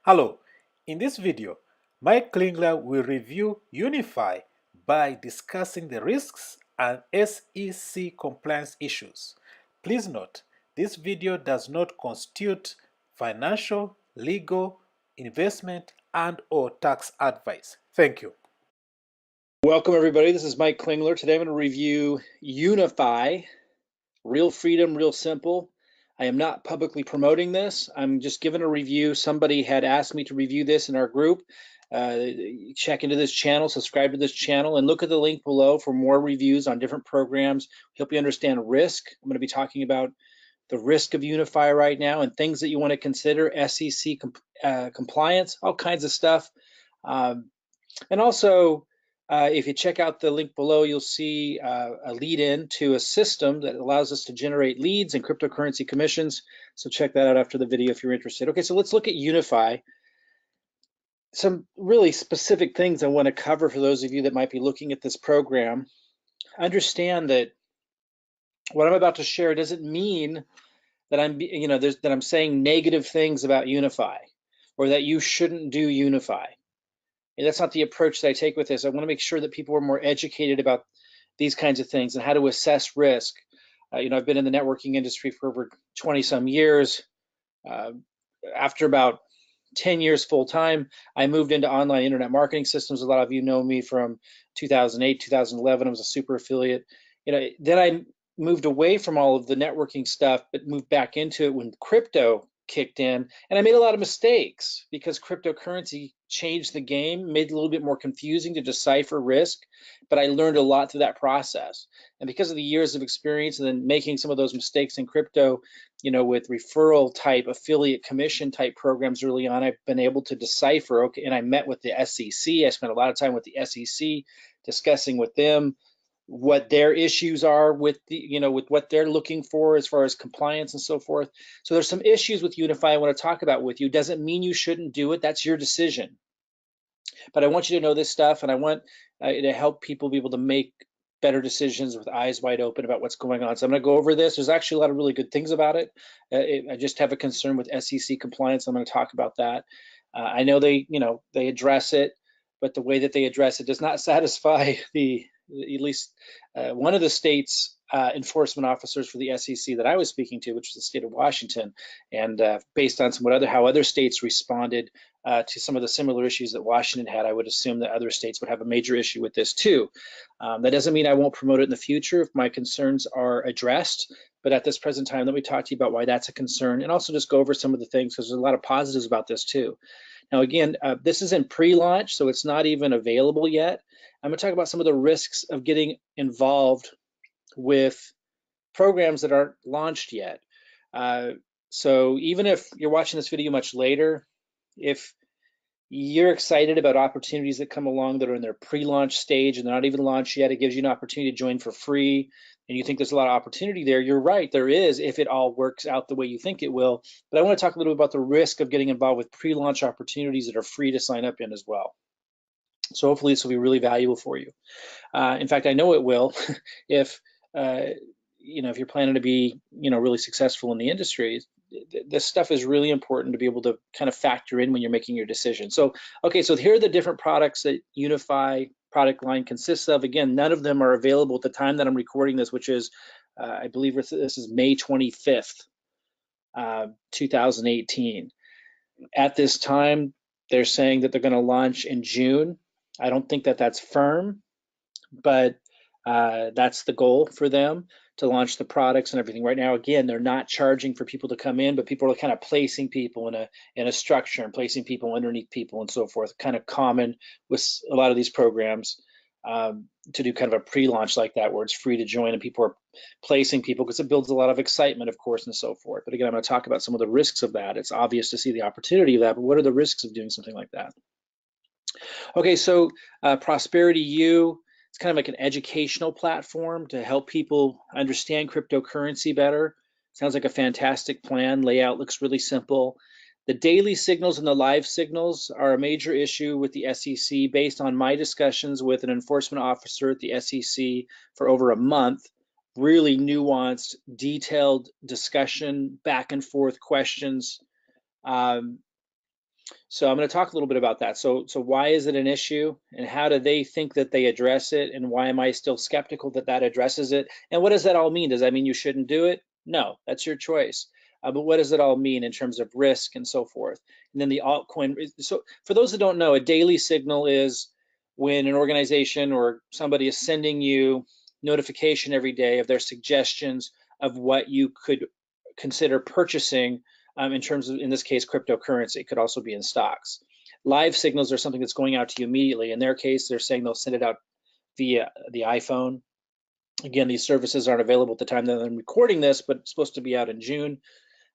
Hello, in this video, Mike Klingler will review Unifii by discussing the risks and SEC compliance issues. Please note, this video does not constitute financial, legal, investment, and/or tax advice. Thank you. Welcome everybody, this is Mike Klingler. Today I'm going to review Unifii, real freedom, real simple. I am not publicly promoting this. I'm just giving a review. Somebody had asked me to review this in our group. Check into this channel, subscribe to this channel, and look at the link below for more reviews on different programs. Help you understand risk. I'm going to be talking about the risk of Unifii right now and things that you want to consider, SEC compliance, all kinds of stuff. And also, if you check out the link below, you'll see a lead in to a system that allows us to generate leads and cryptocurrency commissions. So check that out after the video if you're interested. Okay, so let's look at Unifii. Some really specific things I want to cover for those of you that might be looking at this program. Understand that what I'm about to share doesn't mean that I'm saying negative things about Unifii or that you shouldn't do Unifii. And that's not the approach that I take with this. I want to make sure that people are more educated about these kinds of things and how to assess risk. I've been in the networking industry for over 20 some years. After about 10 years full time, I moved into online internet marketing systems. A lot of you know me from 2008, 2011. I was a super affiliate. Then I moved away from all of the networking stuff, but moved back into it when crypto kicked in, and I made a lot of mistakes because cryptocurrency changed the game, made it a little bit more confusing to decipher risk, but I learned a lot through that process. And because of the years of experience and then making some of those mistakes in crypto, with referral type, affiliate commission type programs early on, I've been able to decipher, okay, and I met with the SEC. I spent a lot of time with the SEC discussing with them what their issues are with with what they're looking for as far as compliance and so forth. So there's some issues with Unifii I want to talk about with you. Doesn't mean you shouldn't do it. That's your decision. But I want you to know this stuff, and I want to help people be able to make better decisions with eyes wide open about what's going on. So I'm going to go over this. There's actually a lot of really good things about it. I just have a concern with SEC compliance. I'm going to talk about that. I know they address it, but the way that they address it does not satisfy at least one of the state's enforcement officers for the SEC that I was speaking to, which is the state of Washington, and based on how other states responded to some of the similar issues that Washington had, I would assume that other states would have a major issue with this too. That doesn't mean I won't promote it in the future if my concerns are addressed, but at this present time, let me talk to you about why that's a concern, and also just go over some of the things, because there's a lot of positives about this too. Now again, this is in pre-launch, so it's not even available yet. I'm going to talk about some of the risks of getting involved with programs that aren't launched yet. So even if you're watching this video much later, if you're excited about opportunities that come along that are in their pre-launch stage and they're not even launched yet, it gives you an opportunity to join for free, and you think there's a lot of opportunity there, you're right, there is, if it all works out the way you think it will. But I want to talk a little bit about the risk of getting involved with pre-launch opportunities that are free to sign up in as well. So hopefully this will be really valuable for you. In fact, I know it will. If if you're planning to be really successful in the industry, this stuff is really important to be able to kind of factor in when you're making your decision. So okay, so here are the different products that Unifii product line consists of. Again, none of them are available at the time that I'm recording this, which is I believe this is May 25th, 2018. At this time, they're saying that they're going to launch in June. I don't think that that's firm, but that's the goal for them, to launch the products and everything. Right now, again, they're not charging for people to come in, but people are kind of placing people in a structure and placing people underneath people and so forth. Kind of common with a lot of these programs to do kind of a pre-launch like that, where it's free to join and people are placing people, because it builds a lot of excitement, of course, and so forth. But again, I'm going to talk about some of the risks of that. It's obvious to see the opportunity of that, but what are the risks of doing something like that? Okay, so Prosperity U, it's kind of like an educational platform to help people understand cryptocurrency better. Sounds like a fantastic plan. Layout looks really simple. The daily signals and the live signals are a major issue with the SEC based on my discussions with an enforcement officer at the SEC for over a month. Really nuanced, detailed discussion, back and forth questions. So I'm going to talk a little bit about that. So why is it an issue, and how do they think that they address it, and why am I still skeptical that that addresses it? And what does that all mean? Does that mean you shouldn't do it? No, that's your choice. But what does it all mean in terms of risk and so forth? And then the altcoin. So for those that don't know, a daily signal is when an organization or somebody is sending you notification every day of their suggestions of what you could consider purchasing in terms of, in this case, cryptocurrency. It could also be in stocks. Live signals are something that's going out to you immediately. In their case, they're saying they'll send it out via the iPhone. Again, these services aren't available at the time that I'm recording this, but it's supposed to be out in June.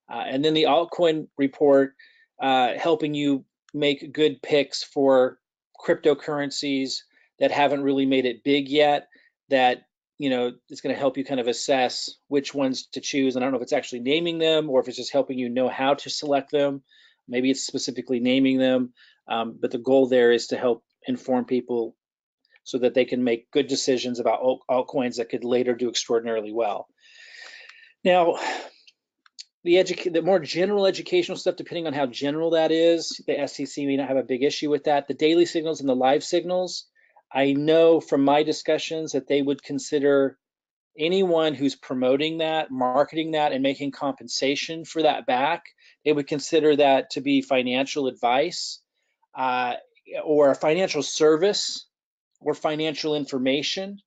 And then the altcoin report, helping you make good picks for cryptocurrencies that haven't really made it big yet, that it's going to help you kind of assess which ones to choose. And I don't know if it's actually naming them or if it's just helping you know how to select them. Maybe it's specifically naming them, but the goal there is to help inform people so that they can make good decisions about altcoins that could later do extraordinarily well. Now, the more general educational stuff, depending on how general that is, the SEC may not have a big issue with that. The daily signals and the live signals, I know from my discussions that they would consider anyone who's promoting that, marketing that, and making compensation for that back, they would consider that to be financial advice or a financial service or financial information,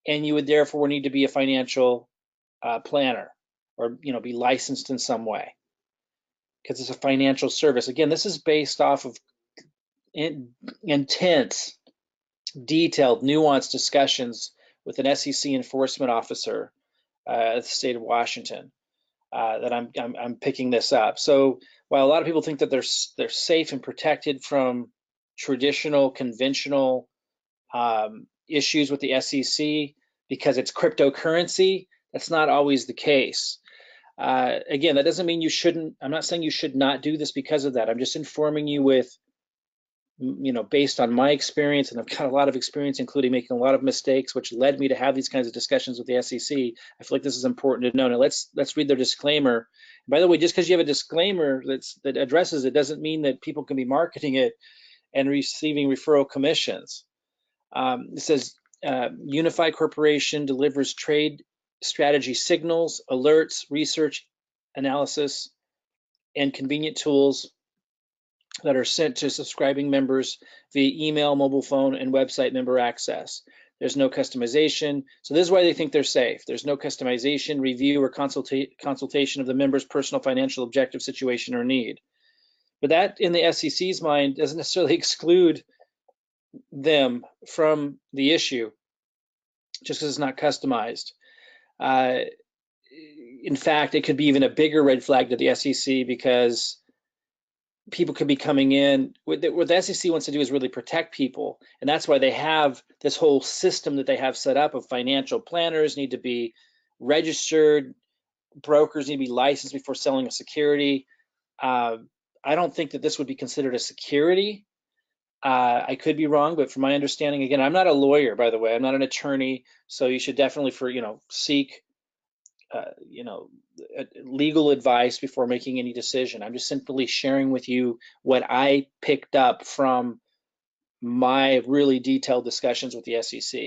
and you would therefore need to be a financial planner or be licensed in some way because it's a financial service. Again, this is based off of intense, detailed, nuanced discussions with an SEC enforcement officer at the state of Washington that I'm picking this up. So while a lot of people think that they're safe and protected from traditional, conventional issues with the SEC because it's cryptocurrency, that's not always the case. Again, that doesn't mean you shouldn't. I'm not saying you should not do this because of that. I'm just informing you with, based on my experience, and I've got a lot of experience, including making a lot of mistakes, which led me to have these kinds of discussions with the SEC. I feel like this is important to know. Now let's read their disclaimer. By the way, just because you have a disclaimer that addresses it doesn't mean that people can be marketing it and receiving referral commissions. It says Unifii Corporation delivers trade strategy signals, alerts, research, analysis, and convenient tools that are sent to subscribing members via email, mobile phone, and website member access. There's no customization. So this is why they think they're safe. There's no customization, review, or consultation of the member's personal financial objective, situation, or need. But that, in the SEC's mind, doesn't necessarily exclude them from the issue just because it's not customized. In fact, it could be even a bigger red flag to the SEC because people could be coming in. What the SEC wants to do is really protect people, and that's why they have this whole system that they have set up of financial planners need to be registered, brokers need to be licensed before selling a security. I don't think that this would be considered a security. I could be wrong, but from my understanding, again, I'm not a lawyer, by the way, I'm not an attorney, so you should definitely seek legal advice before making any decision. I'm just simply sharing with you what I picked up from my really detailed discussions with the SEC.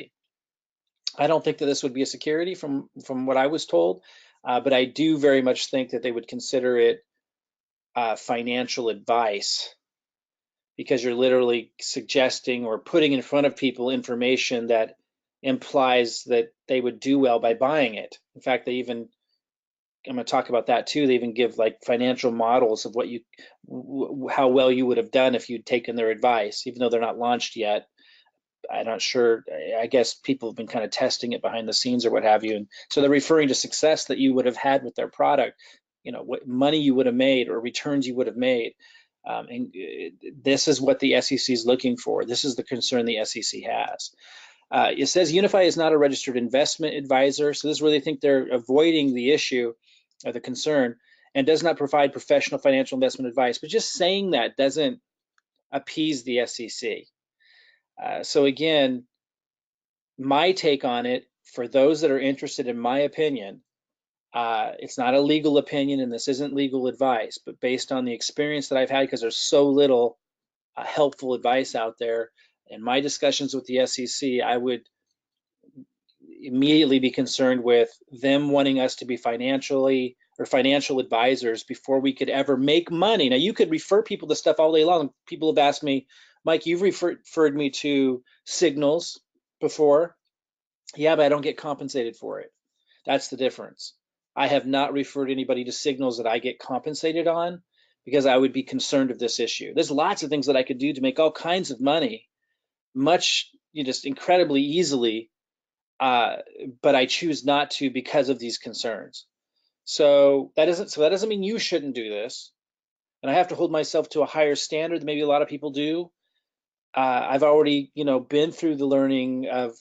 I don't think that this would be a security from what I was told, but I do very much think that they would consider it financial advice because you're literally suggesting or putting in front of people information that implies that they would do well by buying it. In fact, I'm going to talk about that too. They even give like financial models of how well you would have done if you'd taken their advice, even though they're not launched yet. I'm not sure. I guess people have been kind of testing it behind the scenes or what have you. And so they're referring to success that you would have had with their product, what money you would have made or returns you would have made. And this is what the SEC is looking for. This is the concern the SEC has. It says Unifii is not a registered investment advisor. So this is where they think they're avoiding the issue or the concern, and does not provide professional financial investment advice. But just saying that doesn't appease the SEC. So again, my take on it, for those that are interested in my opinion, It's not a legal opinion, and this isn't legal advice, but based on the experience that I've had, because there's so little helpful advice out there, in my discussions with the SEC, I would immediately be concerned with them wanting us to be financial advisors before we could ever make money. Now, you could refer people to stuff all day long. People have asked me, Mike, you've referred me to signals before. Yeah, but I don't get compensated for it. That's the difference. I have not referred anybody to signals that I get compensated on because I would be concerned of this issue. There's lots of things that I could do to make all kinds of money, just incredibly easily, but I choose not to because of these concerns. So that doesn't mean you shouldn't do this, and I have to hold myself to a higher standard than maybe a lot of people do. I've already, been through the learning of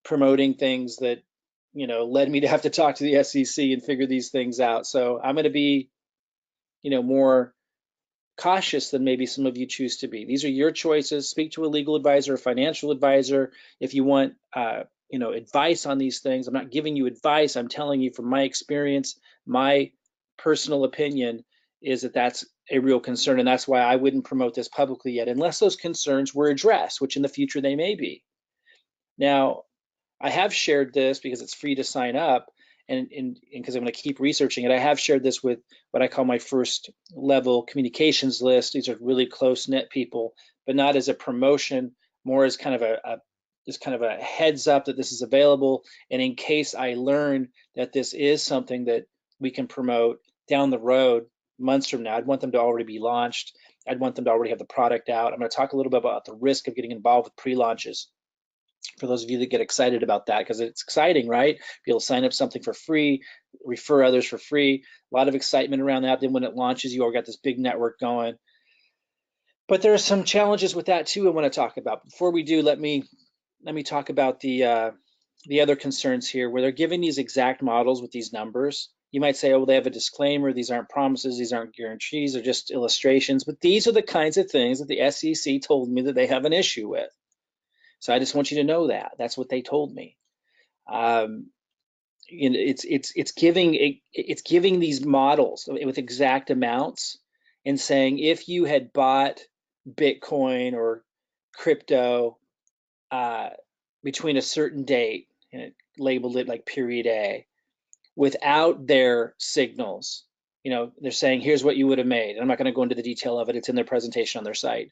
promoting things that, led me to have to talk to the SEC and figure these things out. So I'm going to be, more cautious than maybe some of you choose to be. These are your choices. Speak to a legal advisor, a financial advisor. If you want, advice on these things, I'm not giving you advice. I'm telling you from my experience, my personal opinion is that that's a real concern, and that's why I wouldn't promote this publicly yet, unless those concerns were addressed, which in the future they may be. Now, I have shared this because it's free to sign up, and because I'm going to keep researching it. I have shared this with what I call my first level communications list. These are really close knit people, but not as a promotion, more as kind of a heads up that this is available. And in case I learn that this is something that we can promote down the road, months from now, I'd want them to already be launched. I'd want them to already have the product out. I'm going to talk a little bit about the risk of getting involved with pre-launches, for those of you that get excited about that, because it's exciting, right? Be able to sign up something for free, refer others for free, a lot of excitement around that. Then when it launches, you already got this big network going. But there are some challenges with that too I want to talk about. Before we do, let me talk about the other concerns here, where they're giving these exact models with these numbers. You might say, oh, they have a disclaimer. These aren't promises. These aren't guarantees. They're just illustrations. But these are the kinds of things that the SEC told me that they have an issue with. So I just want you to know that. That's what they told me. It's giving these models with exact amounts and saying if you had bought Bitcoin or crypto between a certain date, and it labeled it like period A, without their signals, they're saying here's what you would have made. I'm not going to go into the detail of it. It's in their presentation on their site.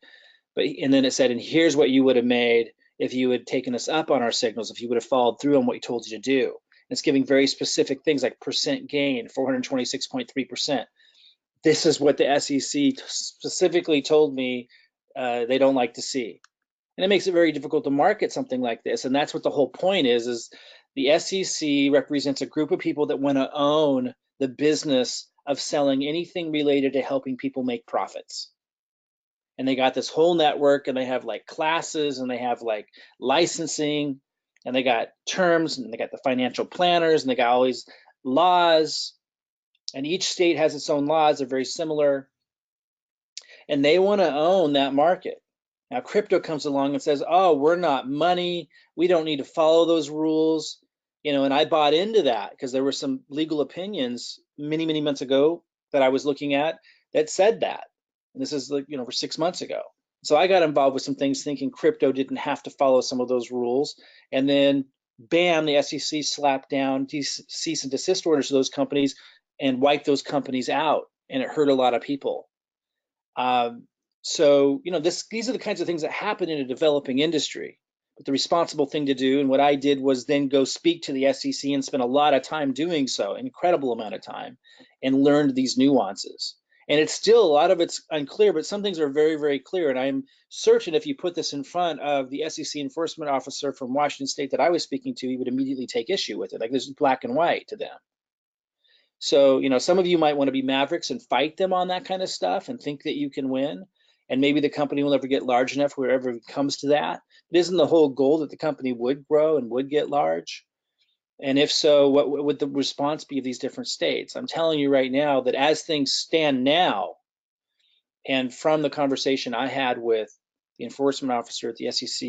And then it said, and here's what you would have made if you had taken us up on our signals, if you would have followed through on what we told you to do. And it's giving very specific things like percent gain, 426.3%. This is what the SEC specifically told me they don't like to see. And it makes it very difficult to market something like this. And that's what the whole point is the SEC represents a group of people that want to own the business of selling anything related to helping people make profits. And they got this whole network, and they have like classes, and they have like licensing, and they got terms, and they got the financial planners, and they got all these laws, and each state has its own laws. They're very similar, and they want to own that market. Now crypto comes along and says, oh, we're not money, we don't need to follow those rules, and I bought into that because there were some legal opinions many months ago that I was looking at that said that. And this is like, for 6 months ago. So I got involved with some things thinking crypto didn't have to follow some of those rules. And then bam, the SEC slapped down cease and desist orders to those companies and wiped those companies out. And it hurt a lot of people. So, these are the kinds of things that happen in a developing industry. But the responsible thing to do, and what I did, was then go speak to the SEC and spend a lot of time doing so, an incredible amount of time, and learned these nuances. And it's still, a lot of it's unclear, but some things are very, very clear. And I'm certain if you put this in front of the SEC enforcement officer from Washington State that I was speaking to, he would immediately take issue with it. Like, this is black and white to them. So, some of you might want to be mavericks and fight them on that kind of stuff and think that you can win. And maybe the company will never get large enough wherever it comes to that. It isn't the whole goal that the company would grow and would get large. And if so, what would the response be of these different states? I'm telling you right now that as things stand now, and from the conversation I had with the enforcement officer at the SEC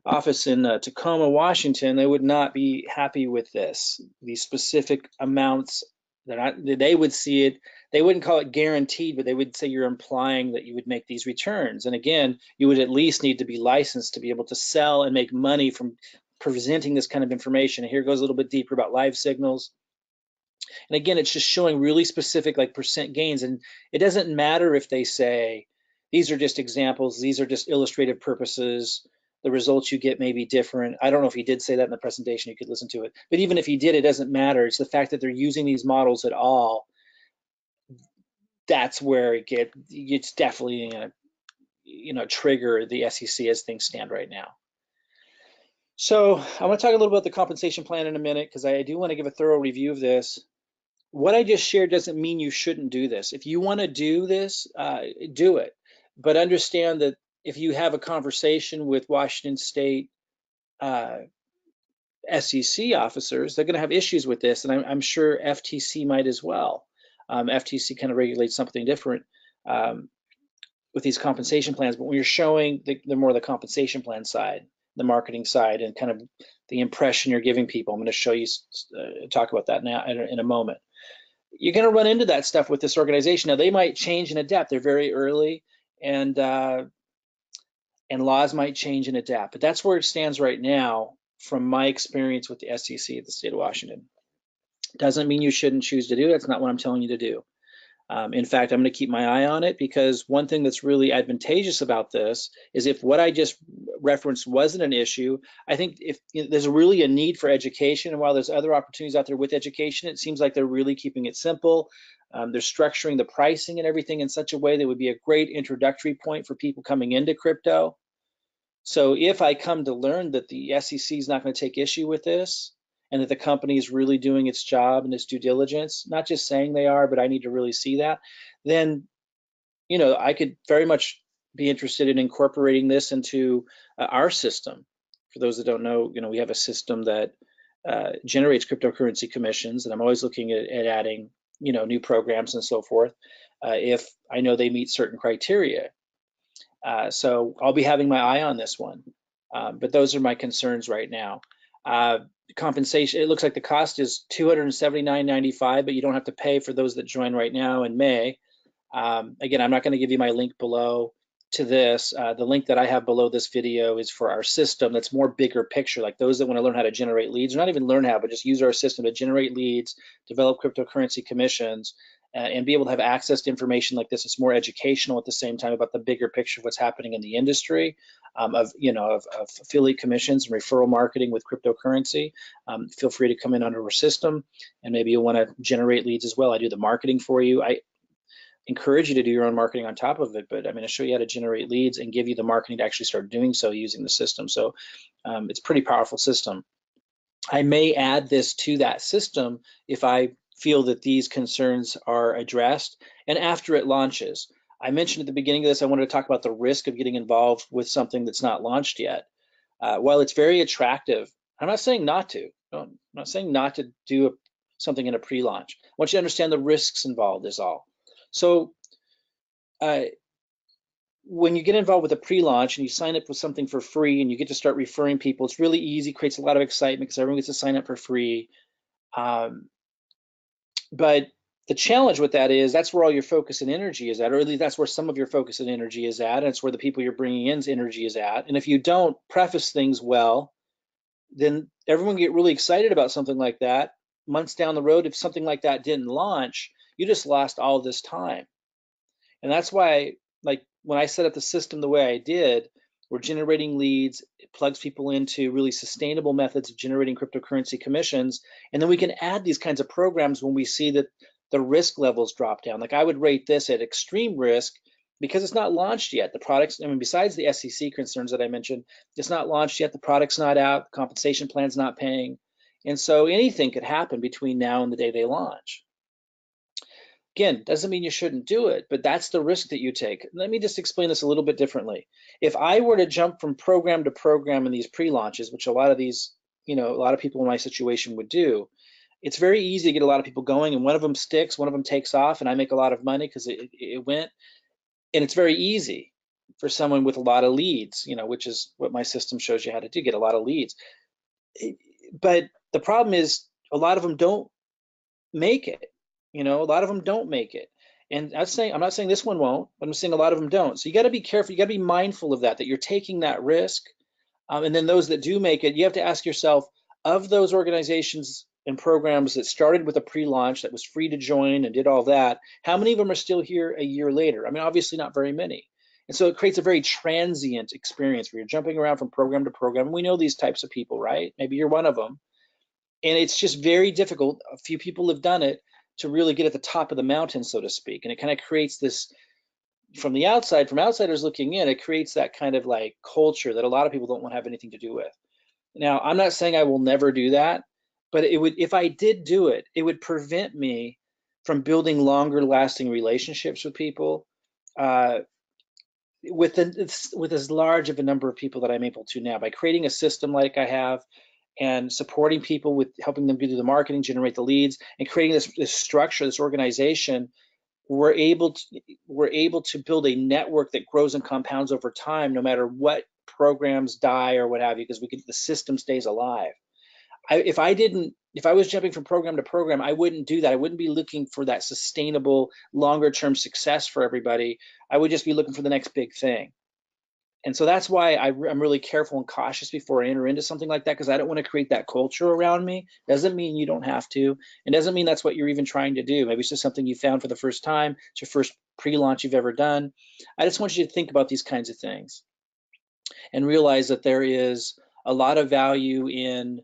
office in Tacoma, Washington, they would not be happy with this. These specific amounts they would see it. They wouldn't call it guaranteed, but they would say you're implying that you would make these returns. And again, you would at least need to be licensed to be able to sell and make money from presenting this kind of information. And here goes a little bit deeper about live signals. And again, it's just showing really specific like percent gains. And it doesn't matter if they say, these are just examples, these are just illustrative purposes, the results you get may be different. I don't know if he did say that in the presentation, you could listen to it. But even if he did, it doesn't matter. It's the fact that they're using these models at all. That's where it's definitely gonna, trigger the SEC as things stand right now. So I want to talk a little about the compensation plan in a minute, because I do want to give a thorough review of this. What I just shared doesn't mean you shouldn't do this. If you want to do this, do it. But understand that if you have a conversation with Washington State SEC officers, they're going to have issues with this, and I'm sure FTC might as well. FTC kind of regulates something different with these compensation plans, but when you're showing the more the compensation plan side, the marketing side, and kind of the impression you're giving people, I'm going to show you, talk about that now in a moment. You're going to run into that stuff with this organization. Now, they might change and adapt. They're very early, and laws might change and adapt. But that's where it stands right now from my experience with the SEC at the state of Washington. Doesn't mean you shouldn't choose to do it. That's not what I'm telling you to do. In fact, I'm going to keep my eye on it, because one thing that's really advantageous about this is if what I just referenced wasn't an issue, I think if there's really a need for education, and while there's other opportunities out there with education, it seems like they're really keeping it simple. They're structuring the pricing and everything in such a way that would be a great introductory point for people coming into crypto. So if I come to learn that the SEC is not going to take issue with this, and that the company is really doing its job and its due diligence, not just saying they are, but I need to really see that, then, I could very much be interested in incorporating this into our system. For those that don't know, we have a system that generates cryptocurrency commissions, and I'm always looking at adding, new programs and so forth, if I know they meet certain criteria. So I'll be having my eye on this one, but those are my concerns right now. Compensation, it looks like the cost is $279.95, but you don't have to pay for those that join right now in May. Again, I'm not going to give you my link below to this. The link that I have below this video is for our system that's more bigger picture, like those that want to learn how to generate leads, or not even learn how, but just use our system to generate leads, develop cryptocurrency commissions, and be able to have access to information like this. It's more educational at the same time about the bigger picture of what's happening in the industry, of affiliate commissions and referral marketing with cryptocurrency. Feel free to come in under our system, and maybe you'll want to generate leads as well. I do the marketing for you. I encourage you to do your own marketing on top of it, but I'm going to show you how to generate leads and give you the marketing to actually start doing so using the system. So it's a pretty powerful system. I may add this to that system if I feel that these concerns are addressed and after it launches. I mentioned at the beginning of this, I wanted to talk about the risk of getting involved with something that's not launched yet. While it's very attractive, I'm not saying not to. No, I'm not saying not to do something in a pre-launch. I want you to understand the risks involved is all. So when you get involved with a pre-launch and you sign up with something for free and you get to start referring people, it's really easy, creates a lot of excitement because everyone gets to sign up for free. But the challenge with that is that's where all your focus and energy is at, or at least that's where some of your focus and energy is at, and it's where the people you're bringing in's energy is at. And if you don't preface things well, then everyone get really excited about something like that. Months down the road, if something like that didn't launch, you just lost all this time. And that's why, like, when I set up the system the way I did, we're generating leads, it plugs people into really sustainable methods of generating cryptocurrency commissions, and then we can add these kinds of programs when we see that the risk levels drop down. Like I would rate this at extreme risk because it's not launched yet. The products, I mean, besides the SEC concerns that I mentioned, it's not launched yet, the product's not out, the compensation plan's not paying. And so anything could happen between now and the day they launch. Again, doesn't mean you shouldn't do it, but that's the risk that you take. Let me just explain this a little bit differently. If I were to jump from program to program in these pre-launches, which a lot of these, a lot of people in my situation would do, it's very easy to get a lot of people going, and one of them sticks, one of them takes off, and I make a lot of money because it went, and it's very easy. for someone with a lot of leads, which is what my system shows you how to do, get a lot of leads. But the problem is a lot of them don't make it. A lot of them don't make it. And I'm not saying this one won't, but I'm saying a lot of them don't. So you got to be careful. You got to be mindful of that you're taking that risk. And then those that do make it, you have to ask yourself, of those organizations and programs that started with a pre-launch that was free to join and did all that, how many of them are still here a year later? I mean, obviously not very many. And so it creates a very transient experience where you're jumping around from program to program. And we know these types of people, right? Maybe you're one of them. And it's just very difficult. A few people have done it to really get at the top of the mountain, so to speak. And it kind of creates this, from the outside, from outsiders looking in, it creates that kind of like culture that a lot of people don't want to have anything to do with. Now, I'm not saying I will never do that, but it would, if I did do it, it would prevent me from building longer lasting relationships with people uh, with as large of a number of people that I'm able to now, by creating a system like I have and supporting people with helping them do the marketing, generate the leads, and creating this structure, this organization. We're able to build a network that grows and compounds over time, no matter what programs die or what have you, because the system stays alive. If I was jumping from program to program, I wouldn't do that. I wouldn't be looking for that sustainable, longer term success for everybody. I would just be looking for the next big thing. And so that's why I'm really careful and cautious before I enter into something like that, because I don't want to create that culture around me. Doesn't mean you don't have to. It doesn't mean that's what you're even trying to do. Maybe it's just something you found for the first time. It's your first pre-launch you've ever done. I just want you to think about these kinds of things and realize that there is a lot of value in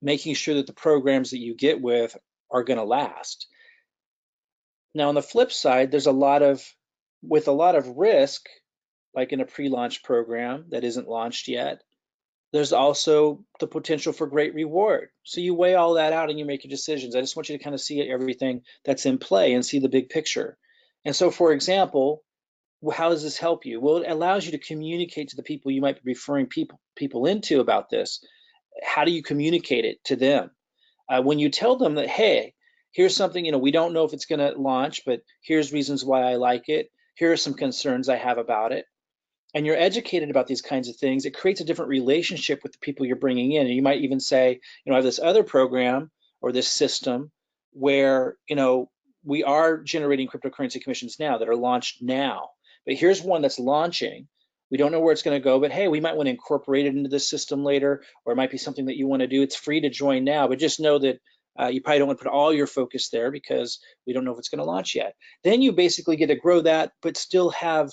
making sure that the programs that you get with are going to last. Now, on the flip side, with a lot of risk, like in a pre-launch program that isn't launched yet, there's also the potential for great reward. So you weigh all that out and you make your decisions. I just want you to kind of see everything that's in play and see the big picture. And so, for example, how does this help you? Well, it allows you to communicate to the people you might be referring people into about this. How do you communicate it to them? When you tell them that, hey, here's something, we don't know if it's going to launch, but here's reasons why I like it. Here are some concerns I have about it. And you're educated about these kinds of things, it creates a different relationship with the people you're bringing in. And you might even say, I have this other program or this system where, we are generating cryptocurrency commissions now that are launched now. But here's one that's launching. We don't know where it's going to go, but hey, we might want to incorporate it into the system later, or it might be something that you want to do. It's free to join now, but just know that you probably don't want to put all your focus there because we don't know if it's going to launch yet. Then you basically get to grow that, but still have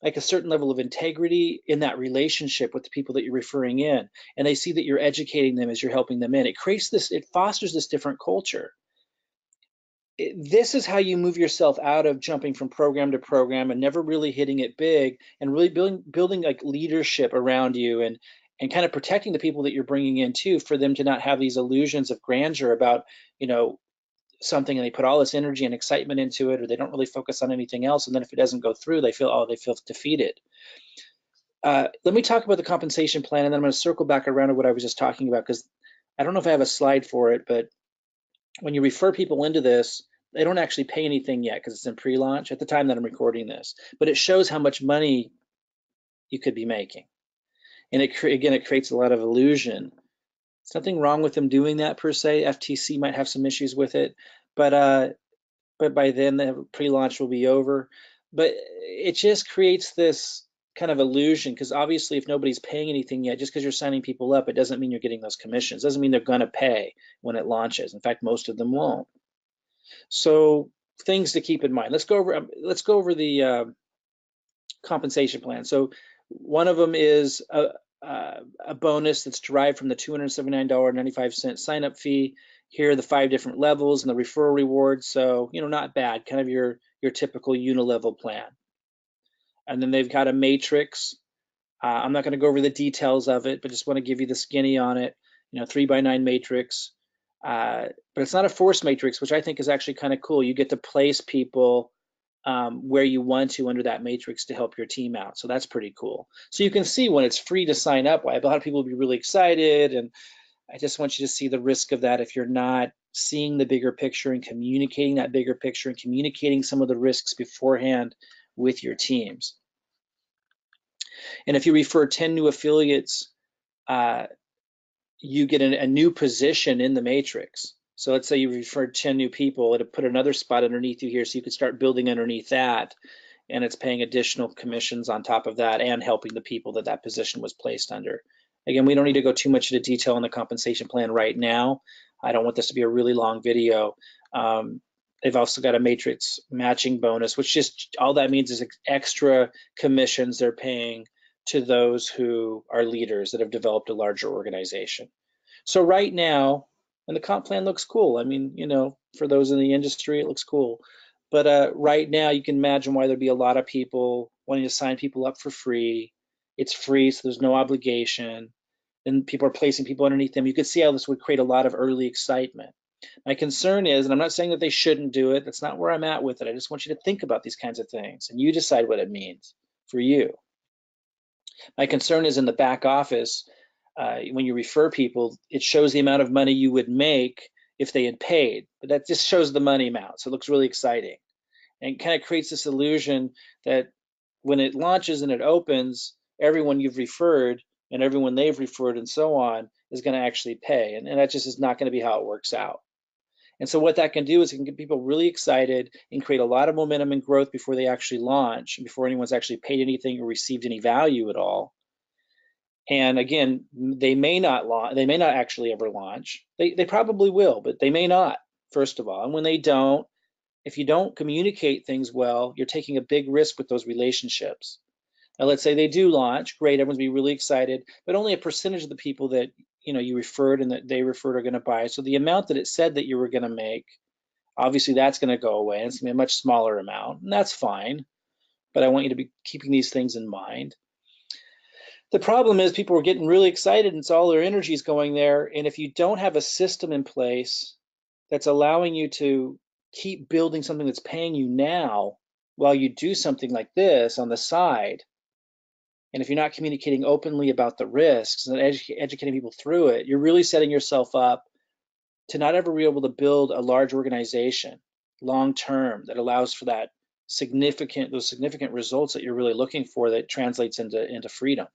like a certain level of integrity in that relationship with the people that you're referring in, and they see that you're educating them as you're helping them in. It fosters this different culture. This is how you move yourself out of jumping from program to program and never really hitting it big, and really building like leadership around you, and kind of protecting the people that you're bringing in too, for them to not have these illusions of grandeur about something, and they put all this energy and excitement into it, or they don't really focus on anything else, and then if it doesn't go through, they feel defeated. Let me talk about the compensation plan, and then I'm going to circle back around to what I was just talking about, because I don't know if I have a slide for it, but when you refer people into this, they don't actually pay anything yet because it's in pre-launch at the time that I'm recording this, but it shows how much money you could be making. And it creates a lot of illusion. There's nothing wrong with them doing that per se. FTC might have some issues with it, but by then the pre-launch will be over. But it just creates this kind of illusion, because obviously if nobody's paying anything yet, just because you're signing people up, it doesn't mean you're getting those commissions. It doesn't mean they're going to pay when it launches. In fact, most of them won't. So things to keep in mind. Let's go over the compensation plan. So one of them is a bonus that's derived from the $279.95 sign-up fee. Here are the 5 different levels and the referral rewards. So, not bad, kind of your typical uni-level plan. And then they've got a matrix. I'm not going to go over the details of it, but just want to give you the skinny on it. 3x9 matrix. But it's not a force matrix, which I think is actually kind of cool. You get to place people where you want to under that matrix to help your team out. So that's pretty cool. So you can see when it's free to sign up, why a lot of people will be really excited. And I just want you to see the risk of that if you're not seeing the bigger picture and communicating that bigger picture and communicating some of the risks beforehand with your teams. And if you refer 10 new affiliates, you get a new position in the matrix. So let's say you referred 10 new people, it'll put another spot underneath you here so you can start building underneath that. And it's paying additional commissions on top of that and helping the people that that position was placed under. Again, we don't need to go too much into detail on the compensation plan right now. I don't want this to be a really long video. They've also got a matrix matching bonus, which just all that means is extra commissions they're paying to those who are leaders that have developed a larger organization. So right now, and the comp plan looks cool. I mean, you know, for those in the industry, it looks cool. But right now, you can imagine why there'd be a lot of people wanting to sign people up for free. It's free, so there's no obligation. And people are placing people underneath them. You could see how this would create a lot of early excitement. My concern is, and I'm not saying that they shouldn't do it, that's not where I'm at with it. I just want you to think about these kinds of things and you decide what it means for you. My concern is in the back office, when you refer people, it shows the amount of money you would make if they had paid, but that just shows the money amount. So it looks really exciting and kind of creates this illusion that when it launches and it opens, everyone you've referred and everyone they've referred and so on is going to actually pay. And that just is not going to be how it works out. And so what that can do is it can get people really excited and create a lot of momentum and growth before they actually launch, before anyone's actually paid anything or received any value at all. And again, they may not launch, they may not actually ever launch. They probably will, but they may not, first of all. And when they don't, if you don't communicate things well, you're taking a big risk with those relationships. Now, let's say they do launch, great, everyone's be really excited, but only a percentage of the people that you referred and that they referred are going to buy. So the amount that it said that you were going to make, obviously that's going to go away. And it's going to be a much smaller amount, and that's fine. But I want you to be keeping these things in mind. The problem is people are getting really excited and so all their energy is going there. And if you don't have a system in place that's allowing you to keep building something that's paying you now while you do something like this on the side, and if you're not communicating openly about the risks and educating people through it, you're really setting yourself up to not ever be able to build a large organization long term that allows for those significant results that you're really looking for that translates into freedom.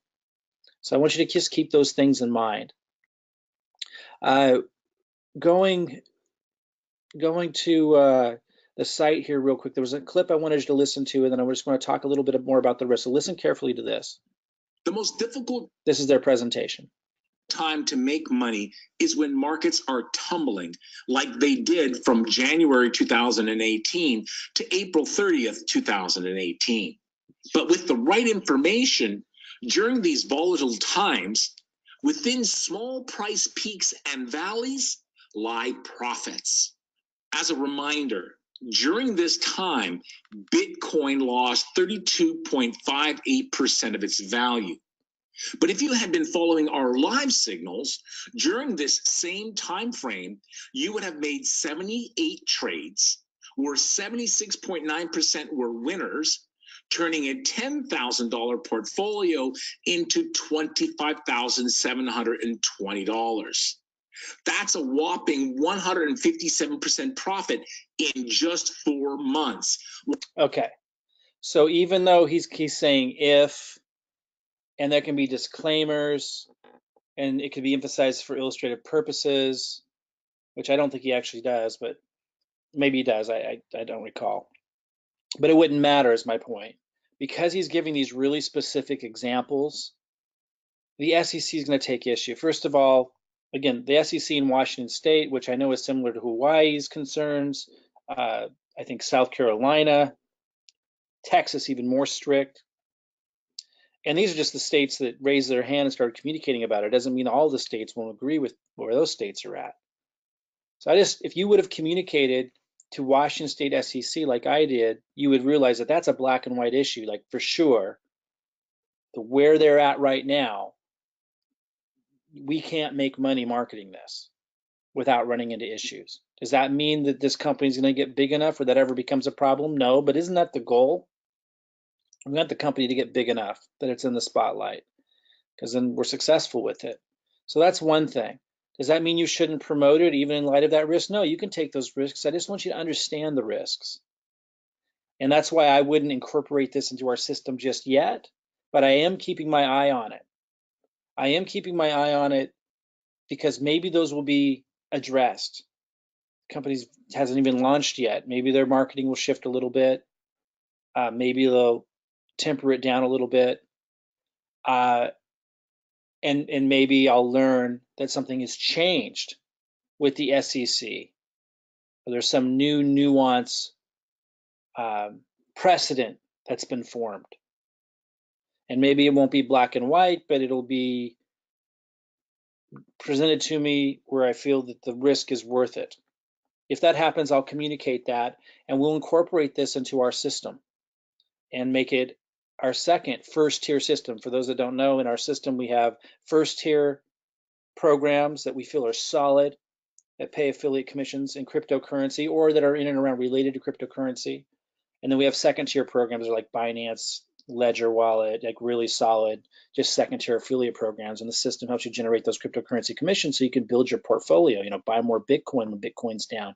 So I want you to just keep those things in mind. Going to the site here real quick, there was a clip I wanted you to listen to, and then I just want to talk a little bit more about the risk. So listen carefully to this. The most difficult This is their presentation. time to make money is when markets are tumbling like they did from January 2018 to April 30th, 2018. But with the right information during these volatile times, within small price peaks and valleys lie profits. As a reminder, during this time, Bitcoin lost 32.58% of its value. But if you had been following our live signals during this same time frame, you would have made 78 trades, where 76.9% were winners, turning a $10,000 portfolio into $25,720. That's a whopping 157% profit in just 4 months. Okay, so even though he's saying if, and there can be disclaimers, and it could be emphasized for illustrative purposes, which I don't think he actually does, but maybe he does, I don't recall. But it wouldn't matter is my point. Because he's giving these really specific examples, the SEC is going to take issue. First of all, again, the SEC in Washington State, which I know is similar to Hawaii's concerns, I think South Carolina, Texas, even more strict. And these are just the states that raised their hand and started communicating about it. It doesn't mean all the states won't agree with where those states are at. So if you would have communicated to Washington State SEC like I did, you would realize that that's a black and white issue, like for sure. Where they're at right now, we can't make money marketing this without running into issues. Does that mean that this company is going to get big enough or that ever becomes a problem? No, but isn't that the goal? We want the company to get big enough that it's in the spotlight, because then we're successful with it. So that's one thing. Does that mean you shouldn't promote it even in light of that risk? No, you can take those risks. I just want you to understand the risks. And that's why I wouldn't incorporate this into our system just yet, but I am keeping my eye on it. I am keeping my eye on it because maybe those will be addressed. Companies hasn't even launched yet. Maybe their marketing will shift a little bit. Maybe they'll temper it down a little bit. And maybe I'll learn that something has changed with the SEC. There's some new nuance precedent that's been formed. And maybe it won't be black and white, but it'll be presented to me where I feel that the risk is worth it. If that happens, I'll communicate that, and we'll incorporate this into our system and make it our second first-tier system. For those that don't know, in our system, we have first-tier programs that we feel are solid, that pay affiliate commissions in cryptocurrency or that are in and around related to cryptocurrency. And then we have second-tier programs like Binance, Ledger Wallet, like really solid, just second-tier affiliate programs. And the system helps you generate those cryptocurrency commissions so you can build your portfolio, buy more Bitcoin when Bitcoin's down,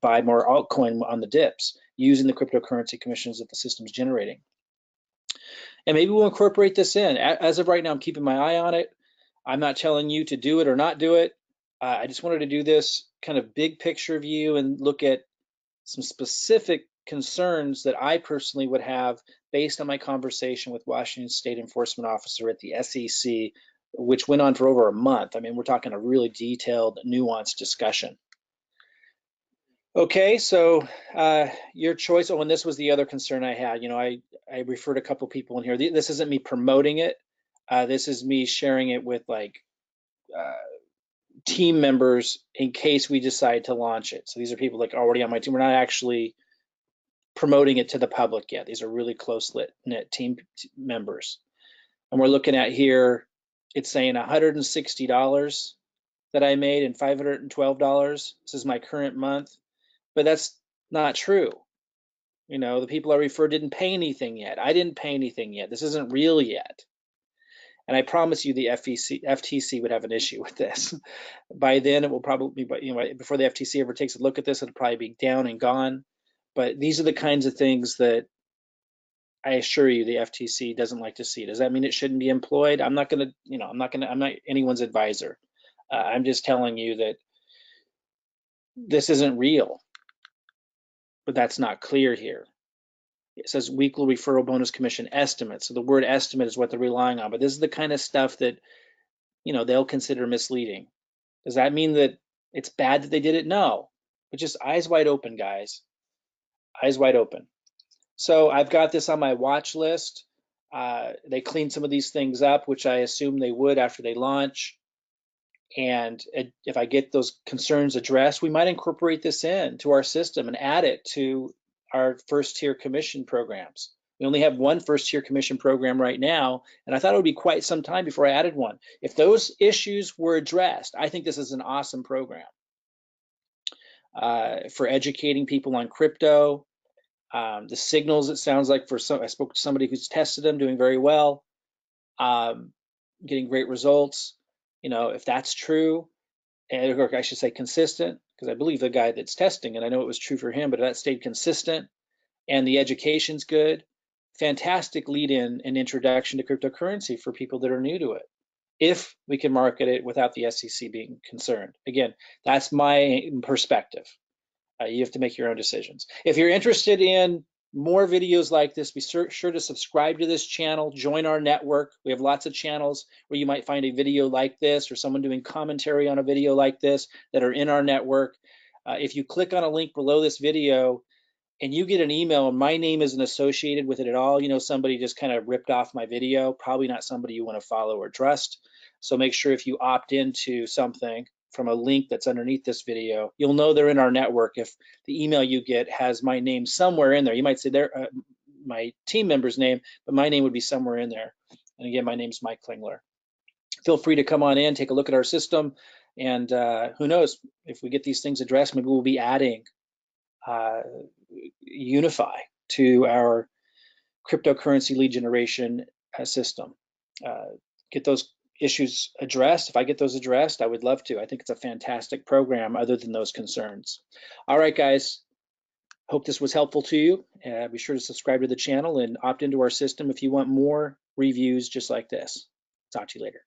buy more altcoin on the dips using the cryptocurrency commissions that the system's generating. And maybe we'll incorporate this in. As of right now, I'm keeping my eye on it. I'm not telling you to do it or not do it. I just wanted to do this kind of big picture view and look at some specific concerns that I personally would have based on my conversation with Washington State Enforcement Officer at the SEC, which went on for over a month. I mean, we're talking a really detailed, nuanced discussion. Okay, so your choice. Oh, and this was the other concern I had. I referred a couple people in here. This isn't me promoting it. This is me sharing it with team members in case we decide to launch it. So these are people like already on my team. We're not actually promoting it to the public yet. These are really close-knit team members. And we're looking at here, it's saying $160 that I made and $512. This is my current month, but that's not true. The people I referred didn't pay anything yet. I didn't pay anything yet. This isn't real yet. And I promise you the FTC would have an issue with this. By then, it will probably, before the FTC ever takes a look at this, it'll probably be down and gone. But these are the kinds of things that I assure you the FTC doesn't like to see. Does that mean it shouldn't be employed? I'm not anyone's advisor. I'm just telling you that this isn't real. But that's not clear here. It says weekly referral bonus commission estimate. So the word estimate is what they're relying on. But this is the kind of stuff that, they'll consider misleading. Does that mean that it's bad that they did it? No. But just eyes wide open, guys. Eyes wide open. So I've got this on my watch list. They cleaned some of these things up, which I assume they would after they launch. And if I get those concerns addressed, we might incorporate this into our system and add it to our first-tier commission programs. We only have one first-tier commission program right now, and I thought it would be quite some time before I added one. If those issues were addressed, I think this is an awesome program for educating people on crypto. The signals, it sounds like I spoke to somebody who's tested them, doing very well, getting great results. If that's true, or I should say consistent, because I believe the guy that's testing, and I know it was true for him, but if that stayed consistent and the education's good, fantastic lead-in and introduction to cryptocurrency for people that are new to it, if we can market it without the SEC being concerned. Again, that's my perspective. You have to make your own decisions. If you're interested in more videos like this, be sure to subscribe to this channel, join our network. We have lots of channels where you might find a video like this or someone doing commentary on a video like this that are in our network. If you click on a link below this video and you get an email and my name isn't associated with it at all, somebody just kind of ripped off my video, probably not somebody you want to follow or trust. So make sure if you opt into something from a link that's underneath this video, you'll know they're in our network if the email you get has my name somewhere in there. You might say my team member's name, but my name would be somewhere in there. And again, my name's Mike Klingler. Feel free to come on in, take a look at our system, and who knows, if we get these things addressed, maybe we'll be adding Unifii to our cryptocurrency lead generation system. Get those issues addressed. If I get those addressed, I would love to. I think it's a fantastic program other than those concerns. All right, guys. Hope this was helpful to you. Be sure to subscribe to the channel and opt into our system if you want more reviews just like this. Talk to you later.